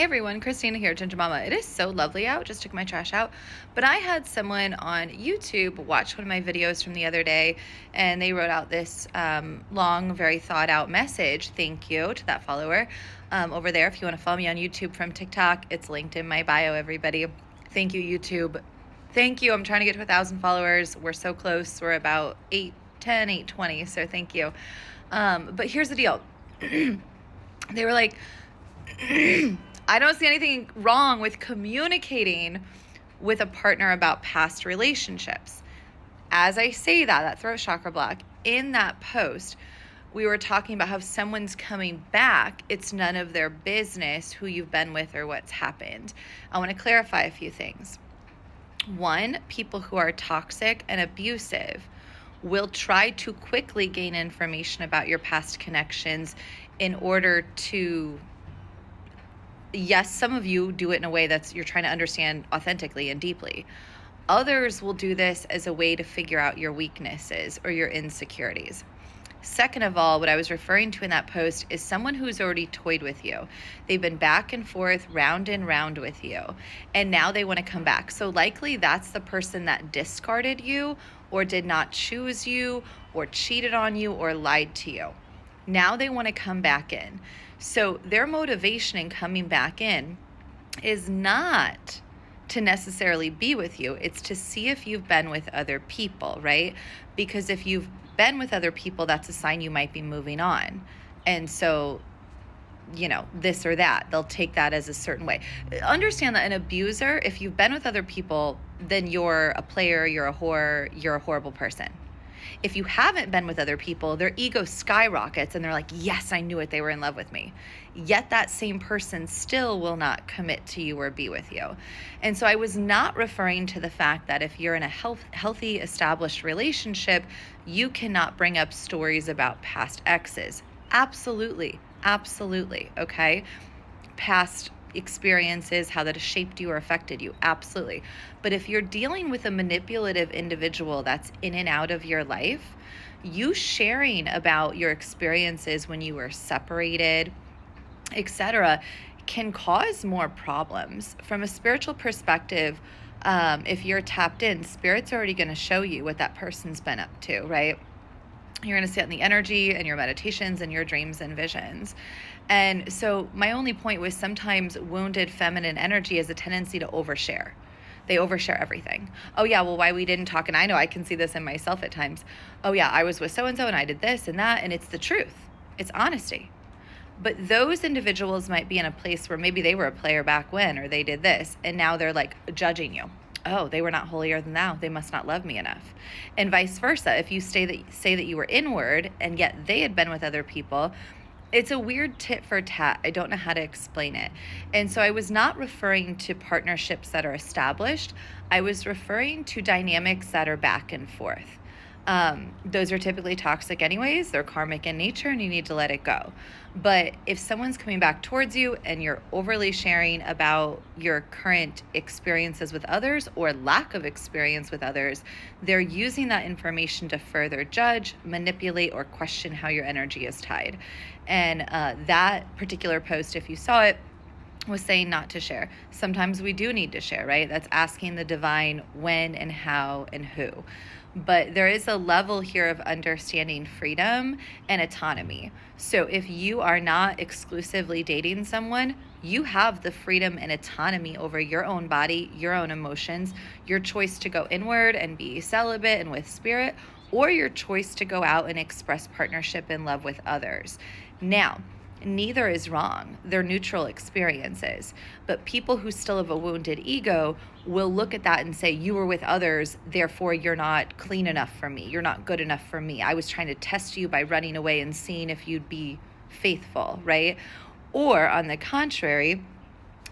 Hey everyone, Christina here, Ginger Mama. It is so lovely out. Just took my trash out. But I had someone on YouTube watch one of my videos from the other day, and they wrote out this long, very thought out message. Thank you to that follower over there. If you want to follow me on YouTube from TikTok, it's linked in my bio, everybody. Thank you, YouTube. Thank you. I'm trying to get to 1,000 followers. We're so close. We're about 810, 820. So thank you. But here's the deal. They were like, I don't see anything wrong with communicating with a partner about past relationships. As I say that throat chakra block, in that post, we were talking about how someone's coming back. It's none of their business who you've been with or what's happened. I want to clarify a few things. One, people who are toxic and abusive will try to quickly gain information about your past connections in order to, yes, some of you do it in a way that's you're trying to understand authentically and deeply. Others will do this as a way to figure out your weaknesses or your insecurities. Second of all, what I was referring to in that post is someone who's already toyed with you. They've been back and forth, round and round with you, and now they want to come back. So likely that's the person that discarded you or did not choose you or cheated on you or lied to you. Now they want to come back in. So their motivation in coming back in is not to necessarily be with you. It's to see if you've been with other people, right? Because if you've been with other people, that's a sign you might be moving on. And so, this or that, they'll take that as a certain way. Understand that an abuser, if you've been with other people, then you're a player, you're a whore, you're a horrible person. If you haven't been with other people, their ego skyrockets and they're like, yes, I knew it. They were in love with me. Yet that same person still will not commit to you or be with you. And so I was not referring to the fact that if you're in a healthy, established relationship, you cannot bring up stories about past exes. Absolutely. Absolutely. Okay. Past experiences, how that has shaped you or affected you. Absolutely. But if you're dealing with a manipulative individual that's in and out of your life, you sharing about your experiences when you were separated, etc., can cause more problems. From a spiritual perspective, if you're tapped in, Spirit's already going to show you what that person's been up to, right? You're going to sit in the energy and your meditations and your dreams and visions. And so my only point was sometimes wounded feminine energy has a tendency to overshare. They overshare everything. Oh yeah, well, why we didn't talk. And I know I can see this in myself at times. Oh yeah, I was with so-and-so and I did this and that. And it's the truth. It's honesty. But those individuals might be in a place where maybe they were a player back when, or they did this. And now they're like judging you. Oh, they were not holier than thou. They must not love me enough. And vice versa. If you say that you were inward and yet they had been with other people, it's a weird tit for tat. I don't know how to explain it. And so I was not referring to partnerships that are established. I was referring to dynamics that are back and forth. Those are typically toxic anyways. They're karmic in nature and you need to let it go. But if someone's coming back towards you and you're overly sharing about your current experiences with others or lack of experience with others, they're using that information to further judge, manipulate, or question how your energy is tied. And that particular post, if you saw it, was saying not to share. Sometimes we do need to share, right? That's asking the divine when and how and who. But there is a level here of understanding freedom and autonomy. So if you are not exclusively dating someone, you have the freedom and autonomy over your own body, your own emotions, your choice to go inward and be celibate and with spirit, or your choice to go out and express partnership and love with others. Now, neither is wrong. They're neutral experiences. But people who still have a wounded ego will look at that and say, you were with others, therefore you're not clean enough for me. You're not good enough for me. I was trying to test you by running away and seeing if you'd be faithful, right? Or on the contrary,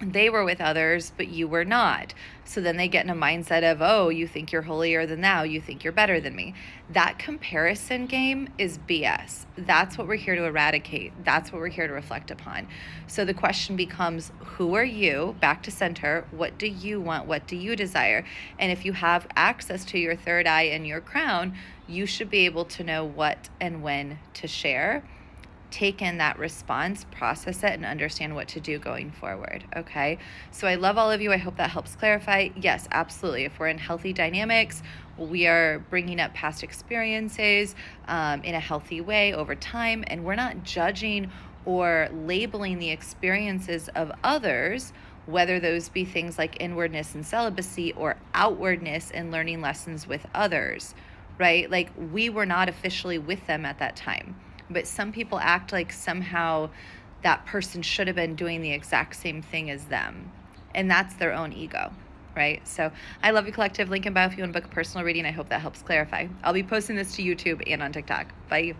they were with others, but you were not. So then they get in a mindset of, oh, you think you're holier than thou, you think you're better than me. That comparison game is BS. That's what we're here to eradicate. That's what we're here to reflect upon. So the question becomes, who are you? Back to center. What do you want? What do you desire? And if you have access to your third eye and your crown, you should be able to know what and when to share. take in that response, process it, and understand what to do going forward. Okay. So I love all of you. I hope that helps clarify. Yes, absolutely. If we're in healthy dynamics, we are bringing up past experiences in a healthy way over time, and we're not judging or labeling the experiences of others, whether those be things like inwardness and celibacy or outwardness and learning lessons with others, right? Like we were not officially with them at that time, but some people act like somehow that person should have been doing the exact same thing as them. And that's their own ego, right? So I love you, collective. Link in bio if you want to book a personal reading. I hope that helps clarify. I'll be posting this to YouTube and on TikTok. Bye.